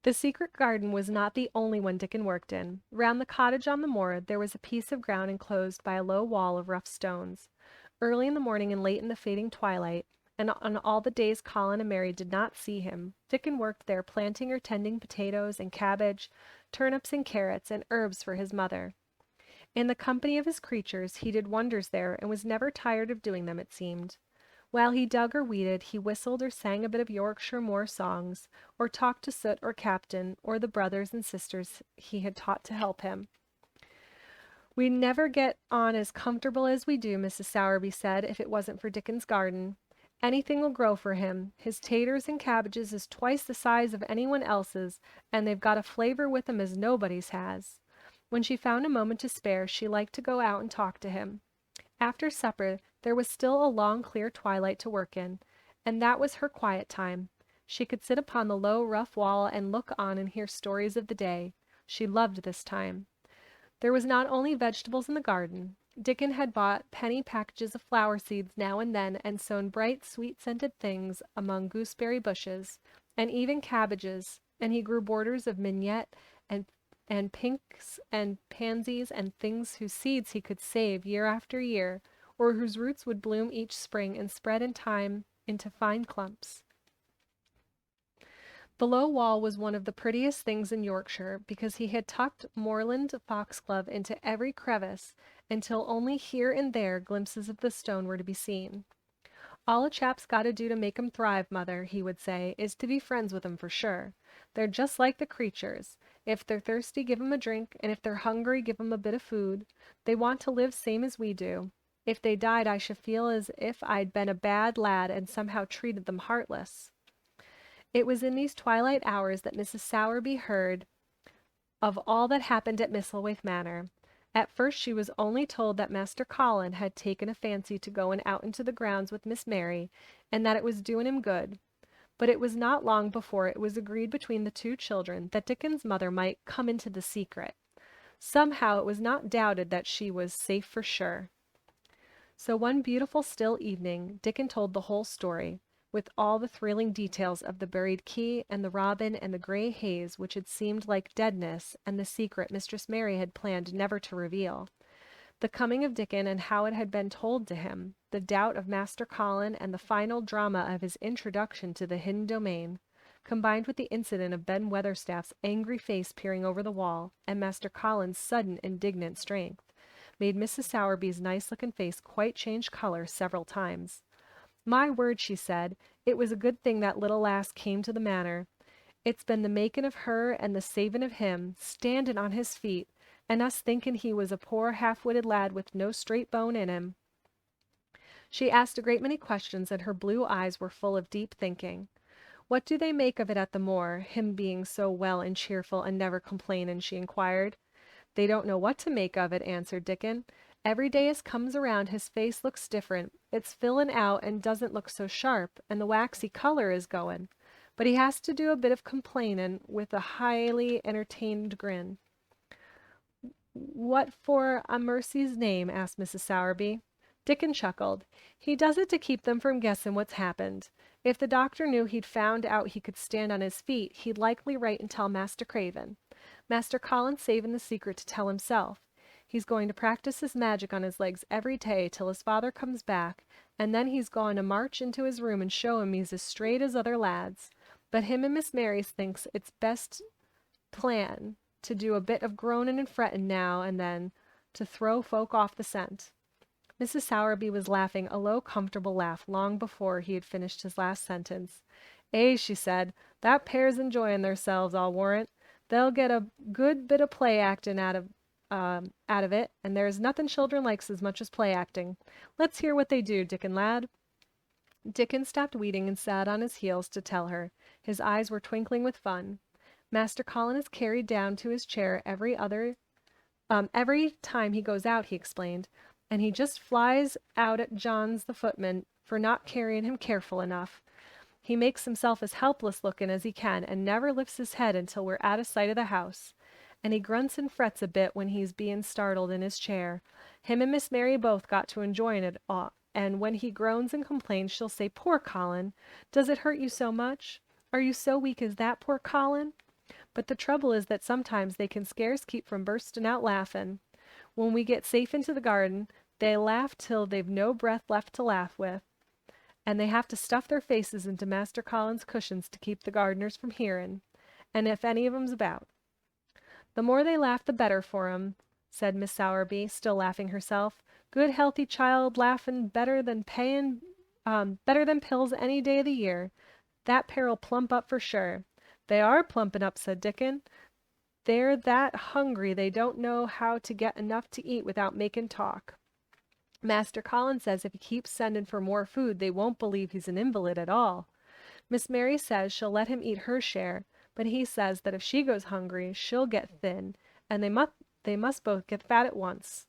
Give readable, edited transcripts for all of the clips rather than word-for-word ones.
The secret garden was not the only one Dickon worked in. Round the cottage on the moor there was a piece of ground enclosed by a low wall of rough stones. Early in the morning and late in the fading twilight, and on all the days Colin and Mary did not see him, Dickon worked there planting or tending potatoes and cabbage, turnips and carrots, and herbs for his mother. In the company of his creatures he did wonders there and was never tired of doing them, it seemed. While he dug or weeded, he whistled or sang a bit of Yorkshire moor songs, or talked to Soot or Captain, or the brothers and sisters he had taught to help him. "We never get on as comfortable as we do," Mrs. Sowerby said, "if it wasn't for Dickon's garden. Anything will grow for him. His taters and cabbages is twice the size of anyone else's, and they've got a flavor with 'em as nobody's has." When she found a moment to spare, she liked to go out and talk to him. After supper there was still a long clear twilight to work in, and that was her quiet time. She could sit upon the low rough wall and look on and hear stories of the day. She loved this time. There was not only vegetables in the garden. Dickon had bought penny packages of flower seeds now and then and sown bright sweet-scented things among gooseberry bushes, and even cabbages, and he grew borders of mignonette and pinks and pansies and things whose seeds he could save year after year, or whose roots would bloom each spring and spread in time into fine clumps. The low wall was one of the prettiest things in Yorkshire, because he had tucked moorland foxglove into every crevice until only here and there glimpses of the stone were to be seen. "All a chap's got to do to make 'em thrive, Mother," he would say, "is to be friends with 'em for sure. They're just like the creatures. If they're thirsty, give 'em a drink, and if they're hungry, give 'em a bit of food. They want to live same as we do. If they died, I should feel as if I'd been a bad lad and somehow treated them heartless." It was in these twilight hours that Mrs. Sowerby heard of all that happened at Misselthwaite Manor. At first she was only told that Master Colin had taken a fancy to going out into the grounds with Miss Mary, and that it was doing him good. But it was not long before it was agreed between the two children that Dickon's mother might come into the secret. Somehow it was not doubted that she was safe for sure. So one beautiful still evening Dickon told the whole story, with all the thrilling details of the buried key and the robin and the gray haze which had seemed like deadness, and the secret Mistress Mary had planned never to reveal. The coming of Dickon and how it had been told to him, the doubt of Master Colin, and the final drama of his introduction to the hidden domain, combined with the incident of Ben Weatherstaff's angry face peering over the wall, and Master Colin's sudden indignant strength, made Mrs. Sowerby's nice-looking face quite change color several times. "My word," she said, "it was a good thing that little lass came to the manor. It's been the makin' of her and the savin' of him, standin' on his feet, and us thinkin' he was a poor half-witted lad with no straight bone in him." She asked a great many questions, and her blue eyes were full of deep thinking. "What do they make of it at the moor, him being so well and cheerful and never complainin'?" she inquired. "They don't know what to make of it," answered Dickon. "Every day as comes around his face looks different. It's fillin' out and doesn't look so sharp, and the waxy color is goin'. But he has to do a bit of complainin' with a highly entertained grin." "What for a mercy's name?" asked Mrs. Sowerby. Dickon chuckled. "He does it to keep them from guessin' what's happened. If the doctor knew he'd found out he could stand on his feet, he'd likely write and tell Master Craven. Master Colin's savin' the secret to tell himself. He's going to practice his magic on his legs every day till his father comes back, and then he's goin' to march into his room and show him he's as straight as other lads. But him and Miss Mary thinks it's best plan to do a bit of groanin' and frettin' now and then to throw folk off the scent." Mrs. Sowerby was laughing a low, comfortable laugh long before he had finished his last sentence. "Eh," she said, "that pair's enjoyin' theirselves, I'll warrant. They'll get a good bit of play actin' out of it, and there's nothin' children likes as much as play acting. Let's hear what they do, Dickon lad." Dickon stopped weeding and sat on his heels to tell her. His eyes were twinkling with fun. "Master Colin is carried down to his chair every time he goes out," he explained, "and he just flies out at Johns the footman for not carrying him careful enough. He makes himself as helpless looking as he can, and never lifts his head until we're out of sight of the house. And he grunts and frets a bit when he's being startled in his chair. Him and Miss Mary both got to enjoying it all, and when he groans and complains, she'll say, 'Poor Colin! Does it hurt you so much? Are you so weak as that, poor Colin?' But the trouble is that sometimes they can scarce keep from bursting out laughing. When we get safe into the garden, they laugh till they've no breath left to laugh with, and they have to stuff their faces into Master Colin's cushions to keep the gardeners from hearing, and if any of 'em's about. The more they laugh the better for 'em, said Miss Sowerby, still laughing herself. Good healthy child laughin' better than pills any day of the year. That pair'll plump up for sure. They are plumpin' up, said Dickon. They're that hungry they don't know how to get enough to eat without makin' talk. Master Colin says if he keeps sending for more food, they won't believe he's an invalid at all. Miss Mary says she'll let him eat her share, but he says that if she goes hungry, she'll get thin, and they must both get fat at once.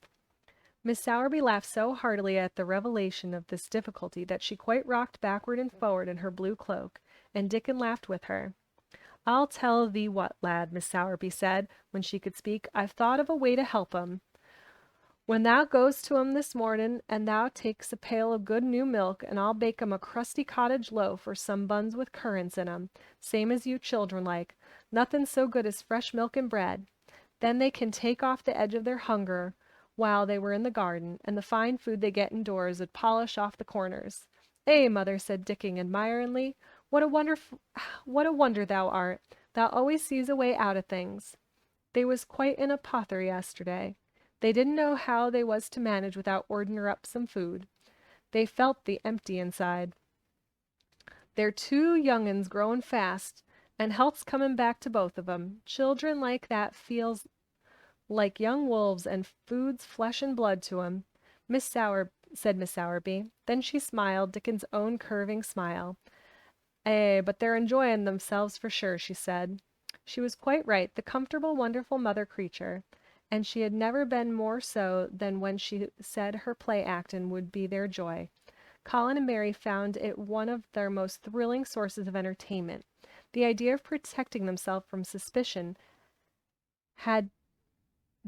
Miss Sowerby laughed so heartily at the revelation of this difficulty that she quite rocked backward and forward in her blue cloak, and Dickon laughed with her. I'll tell thee what, lad, Miss Sowerby said, when she could speak, I've thought of a way to help 'em. When thou goes to 'em this mornin', and thou takes a pail of good new milk, and I'll bake 'em a crusty cottage loaf or some buns with currants in 'em, same as you children like. Nothin' so good as fresh milk and bread. Then they can take off the edge of their hunger while they were in the garden, and the fine food they get indoors 'ud polish off the corners. Eh, mother, said Dickon admiringly, what a wonder thou art. Thou always sees a way out of things. They was quite in a pother yesterday. They didn't know how they was to manage without ordering up some food. They felt the empty inside. They're two young uns growing fast, and health's comin' back to both of 'em. Children like that feels like young wolves, and food's flesh and blood to 'em. Said Miss Sowerby. Then she smiled, Dickon's own curving smile. Eh, but they're enjoyin' themselves for sure, she said. She was quite right, the comfortable, wonderful mother creature, and she had never been more so than when she said her play actin' would be their joy. Colin and Mary found it one of their most thrilling sources of entertainment. The idea of protecting themselves from suspicion had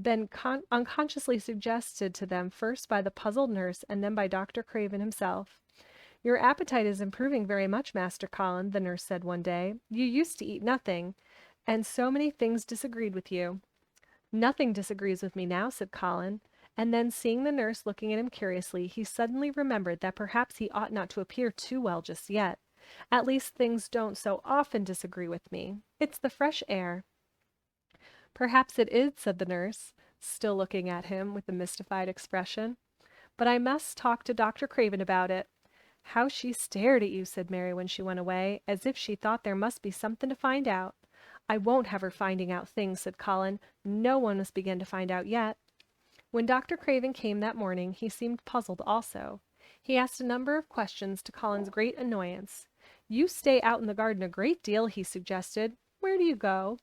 been unconsciously suggested to them first by the puzzled nurse and then by Dr. Craven himself. Your appetite is improving very much, Master Colin, the nurse said one day. You used to eat nothing, and so many things disagreed with you. Nothing disagrees with me now, said Colin, and then seeing the nurse looking at him curiously, he suddenly remembered that perhaps he ought not to appear too well just yet. At least things don't so often disagree with me. It's the fresh air. Perhaps it is, said the nurse, still looking at him with a mystified expression. But I must talk to Dr. Craven about it. How she stared at you, said Mary when she went away, as if she thought there must be something to find out. I won't have her finding out things, said Colin. No one must begin to find out yet. When Dr. Craven came that morning, he seemed puzzled also. He asked a number of questions to Colin's great annoyance. You stay out in the garden a great deal, he suggested. Where do you go?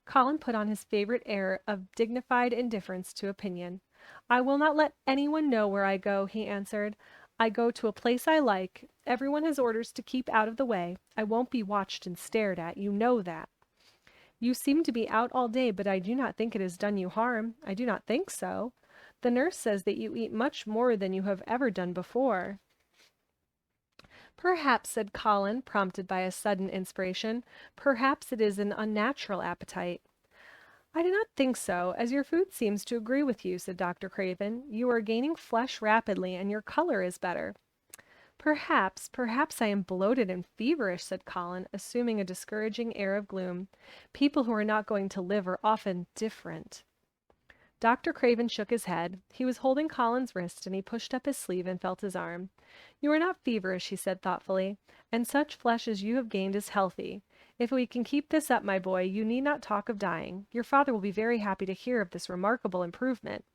Colin put on his favorite air of dignified indifference to opinion. I will not let anyone know where I go, he answered. I go to a place I like. Everyone has orders to keep out of the way. I won't be watched and stared at. You know that. You seem to be out all day, but I do not think it has done you harm. I do not think so. The nurse says that you eat much more than you have ever done before. Perhaps, said Colin, prompted by a sudden inspiration, perhaps it is an unnatural appetite. I do not think so, as your food seems to agree with you, said Dr. Craven. You are gaining flesh rapidly, and your color is better. Perhaps I am bloated and feverish, said Colin, assuming a discouraging air of gloom. People who are not going to live are often different. Dr. Craven shook his head. He was holding Colin's wrist, and he pushed up his sleeve and felt his arm. You are not feverish, he said thoughtfully, and such flesh as you have gained is healthy. If we can keep this up, my boy, you need not talk of dying. Your father will be very happy to hear of this remarkable improvement.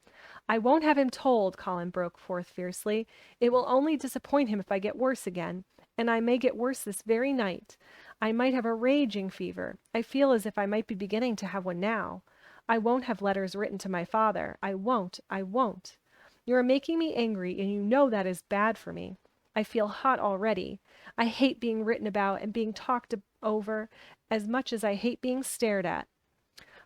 I won't have him told, Colin broke forth fiercely. It will only disappoint him if I get worse again, and I may get worse this very night. I might have a raging fever. I feel as if I might be beginning to have one now. I won't have letters written to my father. I won't. You are making me angry, and you know that is bad for me. I feel hot already. I hate being written about and being talked over as much as I hate being stared at.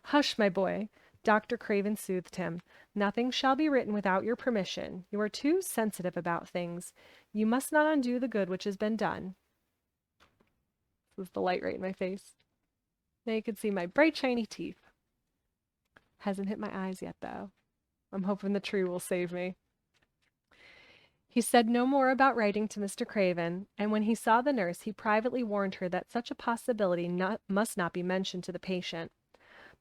Hush, my boy, Dr. Craven soothed him. Nothing shall be written without your permission. You are too sensitive about things. You must not undo the good which has been done. This is the light right in my face. Now you can see my bright shiny teeth. Hasn't hit my eyes yet, though. I'm hoping the tree will save me. He said no more about writing to Mr. Craven, and when he saw the nurse, he privately warned her that such a possibility must not be mentioned to the patient.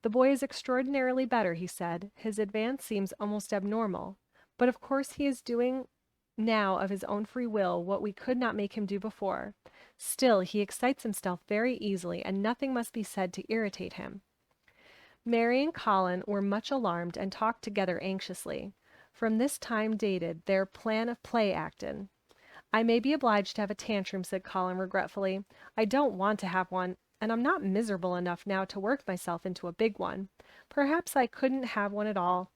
The boy is extraordinarily better, he said. His advance seems almost abnormal. But of course he is doing now of his own free will what we could not make him do before. Still, he excites himself very easily, and nothing must be said to irritate him. Mary and Colin were much alarmed and talked together anxiously. From this time dated their plan of play actin. I may be obliged to have a tantrum, said Colin regretfully. I don't want to have one, and I'm not miserable enough now to work myself into a big one. Perhaps I couldn't have one at all.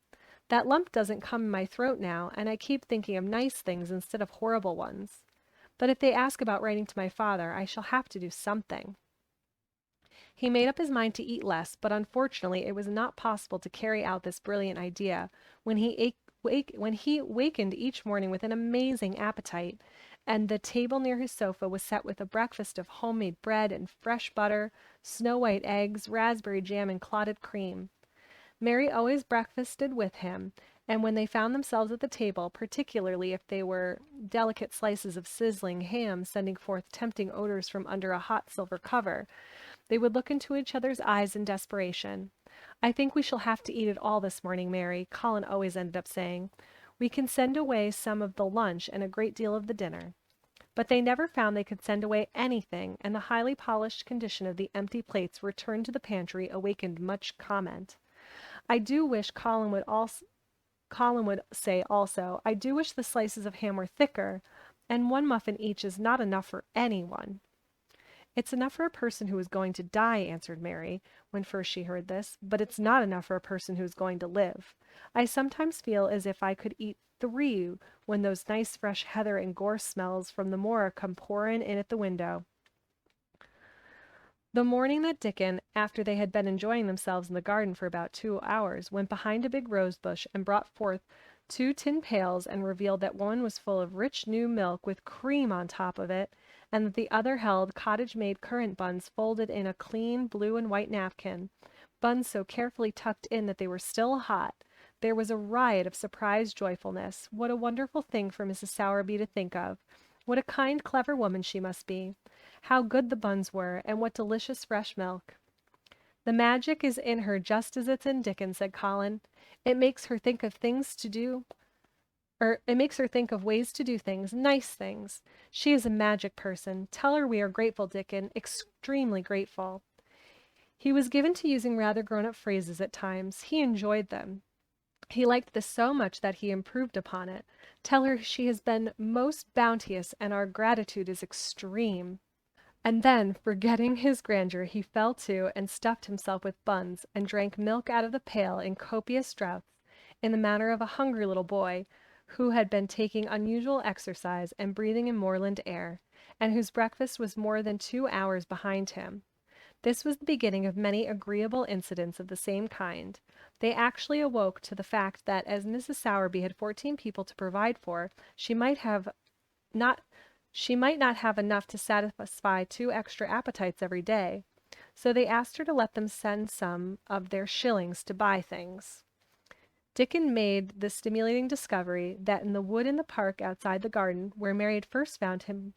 That lump doesn't come in my throat now, and I keep thinking of nice things instead of horrible ones. But if they ask about writing to my father, I shall have to do something. He made up his mind to eat less, but unfortunately it was not possible to carry out this brilliant idea when he wakened each morning with an amazing appetite, and the table near his sofa was set with a breakfast of homemade bread and fresh butter, snow-white eggs, raspberry jam, and clotted cream. Mary always breakfasted with him, and when they found themselves at the table, particularly if they were delicate slices of sizzling ham sending forth tempting odors from under a hot silver cover, they would look into each other's eyes in desperation. I think we shall have to eat it all this morning, Mary, Colin always ended up saying. We can send away some of the lunch and a great deal of the dinner. But they never found they could send away anything, and the highly polished condition of the empty plates returned to the pantry awakened much comment. I do wish Colin would say also, I do wish the slices of ham were thicker, and one muffin each is not enough for anyone. It's enough for a person who is going to die, answered Mary, when first she heard this, but it's not enough for a person who is going to live. I sometimes feel as if I could eat 3 when those nice fresh heather and gorse smells from the moor come pouring in at the window. The morning that Dickon, after they had been enjoying themselves in the garden for about 2 hours, went behind a big rose bush and brought forth 2 tin pails and revealed that one was full of rich new milk with cream on top of it, and that the other held cottage-made currant buns folded in a clean blue and white napkin, buns so carefully tucked in that they were still hot. There was a riot of surprised joyfulness. What a wonderful thing for Mrs. Sowerby to think of! What a kind, clever woman she must be! How good the buns were, and what delicious fresh milk! The magic is in her just as it's in Dickon, said Colin. It makes her think of ways to do things, nice things. She is a magic person. Tell her we are grateful, Dickon, extremely grateful. He was given to using rather grown-up phrases at times. He enjoyed them. He liked this so much that he improved upon it. Tell her she has been most bounteous, and our gratitude is extreme. And then, forgetting his grandeur, he fell to and stuffed himself with buns, and drank milk out of the pail in copious draughts, in the manner of a hungry little boy, who had been taking unusual exercise and breathing in moorland air, and whose breakfast was more than 2 hours behind him. This was the beginning of many agreeable incidents of the same kind. They actually awoke to the fact that as Mrs. Sowerby had 14 people to provide for, she might not have enough to satisfy 2 extra appetites every day. So they asked her to let them send some of their shillings to buy things. Dickon made the stimulating discovery that in the wood in the park outside the garden, where Mary had first found him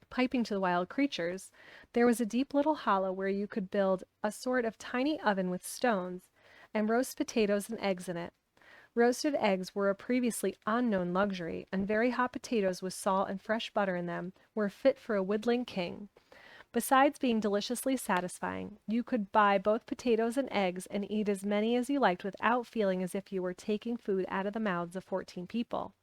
piping to the wild creatures, there was a deep little hollow where you could build a sort of tiny oven with stones, and roast potatoes and eggs in it. Roasted eggs were a previously unknown luxury, and very hot potatoes with salt and fresh butter in them were fit for a woodland king. Besides being deliciously satisfying, you could buy both potatoes and eggs and eat as many as you liked without feeling as if you were taking food out of the mouths of 14 people.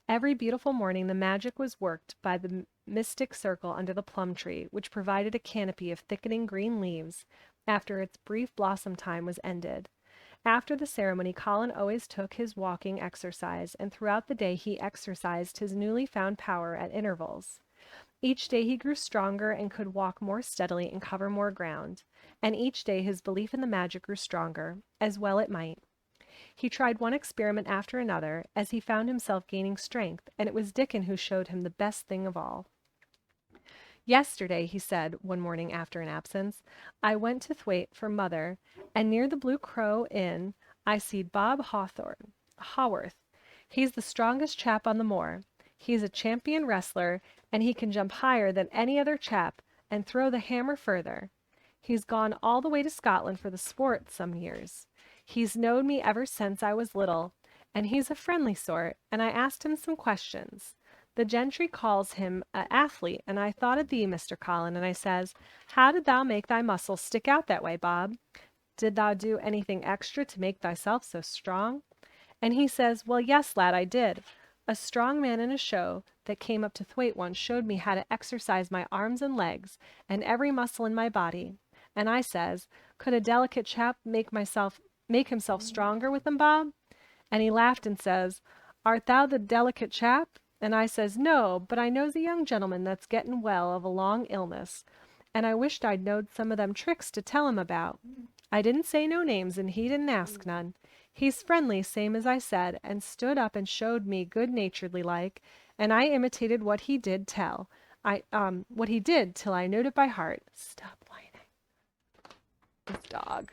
Every beautiful morning the magic was worked by the mystic circle under the plum tree, which provided a canopy of thickening green leaves after its brief blossom time was ended. After the ceremony, Colin always took his walking exercise, and throughout the day he exercised his newly found power at intervals. Each day he grew stronger and could walk more steadily and cover more ground, and each day his belief in the magic grew stronger, as well it might. He tried one experiment after another, as he found himself gaining strength, and it was Dickon who showed him the best thing of all. Yesterday, he said one morning after an absence, I went to Thwaite for mother, and near the Blue Crow Inn I seed Bob Haworth. He's the strongest chap on the moor. He's a champion wrestler, and he can jump higher than any other chap, and throw the hammer further. He's gone all the way to Scotland for the sport some years. He's knowed me ever since I was little, and he's a friendly sort, and I asked him some questions. The gentry calls him a athlete, and I thought of thee, Mr. Colin, and I says, how did thou make thy muscles stick out that way, Bob? Did thou do anything extra to make thyself so strong? And he says, well, yes, lad, I did. A strong man in a show that came up to Thwaite once showed me how to exercise my arms and legs and every muscle in my body. And I says, could a delicate chap make himself stronger with them, Bob? And he laughed and says, art thou the delicate chap? And I says, no, but I knows a young gentleman that's gettin' well of a long illness, and I wished I'd knowed some of them tricks to tell him about. I didn't say no names, and he didn't ask none. He's friendly, same as I said, and stood up and showed me good-naturedly like, and I imitated what he did what he did till I knowed it by heart. Stop whining. This dog.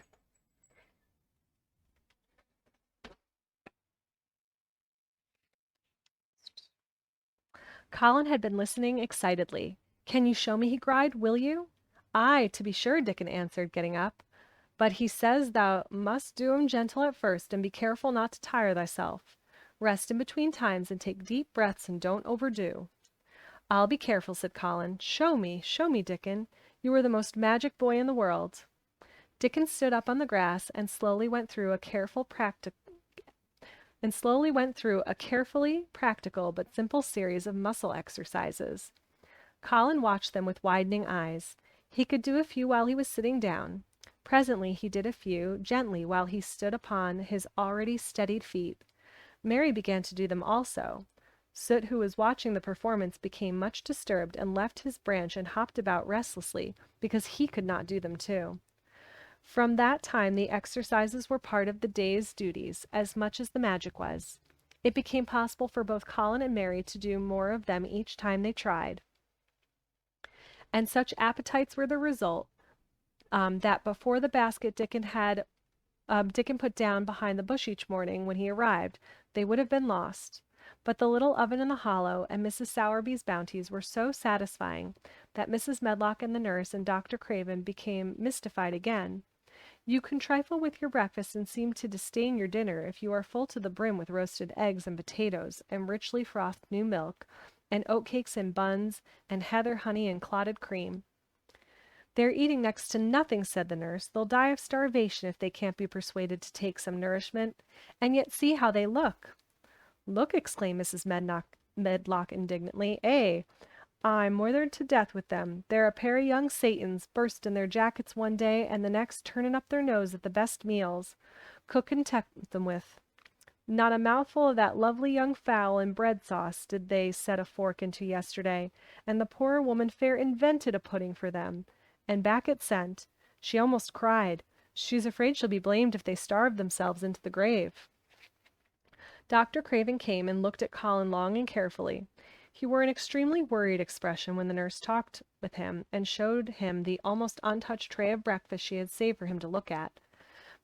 Colin had been listening excitedly. Can you show me? He cried. Will you? Aye, to be sure, Dickon answered, getting up. But he says thou must do 'em gentle at first, and be careful not to tire thyself. Rest in between times, and take deep breaths, and don't overdo. I'll be careful, said Colin. Show me, Dickon. You are the most magic boy in the world. Dickon stood up on the grass and slowly went through a carefully practical but simple series of muscle exercises. Colin watched them with widening eyes. He could do a few while he was sitting down. Presently he did a few, gently, while he stood upon his already steadied feet. Mary began to do them also. Soot, who was watching the performance, became much disturbed and left his branch and hopped about restlessly because he could not do them too. From that time the exercises were part of the day's duties as much as the magic was. It became possible for both Colin and Mary to do more of them each time they tried. And such appetites were the result that before the basket Dickon put down behind the bush each morning when he arrived, they would have been lost. But the little oven in the hollow and Mrs. Sowerby's bounties were so satisfying that Mrs. Medlock and the nurse and Dr. Craven became mystified again. You can trifle with your breakfast and seem to disdain your dinner if you are full to the brim with roasted eggs and potatoes and richly frothed new milk and oatcakes and buns and heather honey and clotted cream. They're eating next to nothing, said the nurse. They'll die of starvation if they can't be persuaded to take some nourishment. And yet see how they look. Look, exclaimed Mrs. Medlock indignantly. I'm moithered to death with them. They're a pair of young Satans, burst in their jackets one day, and the next turning up their nose at the best meals cook can tempt them with. Not a mouthful of that lovely young fowl and bread sauce did they set a fork into yesterday, and the poor woman fair invented a pudding for them, and back it sent. She almost cried. She's afraid she'll be blamed if they starve themselves into the grave. Dr. Craven came and looked at Colin long and carefully. He wore an extremely worried expression when the nurse talked with him and showed him the almost untouched tray of breakfast she had saved for him to look at.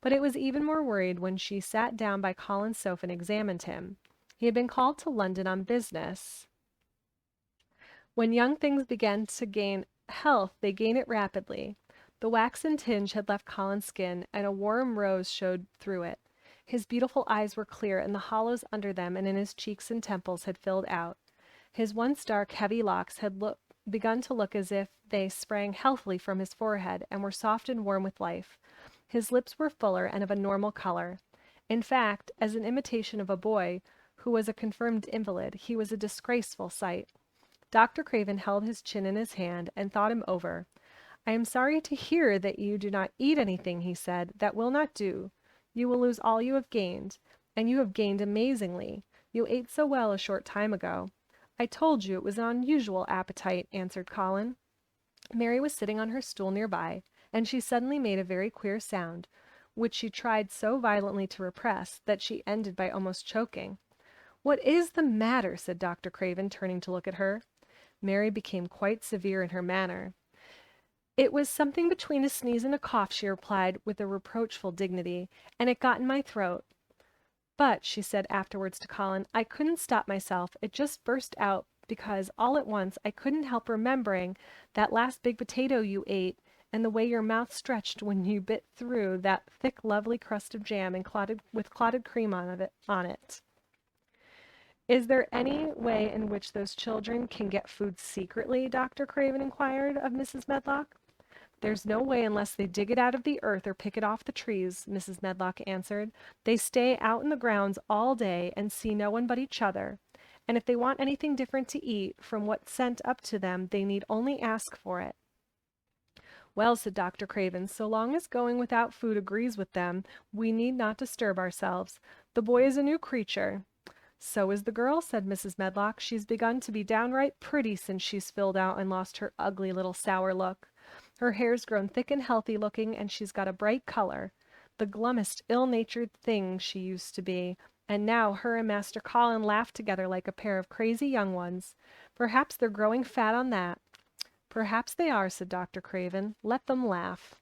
But it was even more worried when she sat down by Colin's sofa and examined him. He had been called to London on business. When young things begin to gain health, they gain it rapidly. The waxen tinge had left Colin's skin, and a warm rose showed through it. His beautiful eyes were clear, and the hollows under them and in his cheeks and temples had filled out. His once dark, heavy locks had begun to look as if they sprang healthily from his forehead and were soft and warm with life. His lips were fuller and of a normal color. In fact, as an imitation of a boy who was a confirmed invalid, he was a disgraceful sight. Dr. Craven held his chin in his hand and thought him over. I am sorry to hear that you do not eat anything, he said. That will not do. You will lose all you have gained, and you have gained amazingly. You ate so well a short time ago. I told you it was an unusual appetite, answered Colin. Mary was sitting on her stool nearby, and she suddenly made a very queer sound, which she tried so violently to repress that she ended by almost choking. What is the matter? Said Dr. Craven, turning to look at her. Mary became quite severe in her manner. "It was something between a sneeze and a cough," she replied, with a reproachful dignity, "and it got in my throat. But," she said afterwards to Colin, "I couldn't stop myself. It just burst out because, all at once, I couldn't help remembering that last big potato you ate, and the way your mouth stretched when you bit through that thick, lovely crust of jam and clotted cream on it." "Is there any way in which those children can get food secretly?" Dr. Craven inquired of Mrs. Medlock. "There's no way unless they dig it out of the earth or pick it off the trees," Mrs. Medlock answered. "They stay out in the grounds all day and see no one but each other. And if they want anything different to eat from what's sent up to them, they need only ask for it." "Well," said Dr. Craven, "so long as going without food agrees with them, we need not disturb ourselves. The boy is a new creature." "So is the girl," said Mrs. Medlock. "She's begun to be downright pretty since she's filled out and lost her ugly little sour look. Her hair's grown thick and healthy looking, and she's got a bright color. The glummest, ill-natured thing she used to be, and now her and Master Colin laugh together like a pair of crazy young ones. Perhaps they're growing fat on that." "Perhaps they are," said Dr. Craven. "Let them laugh."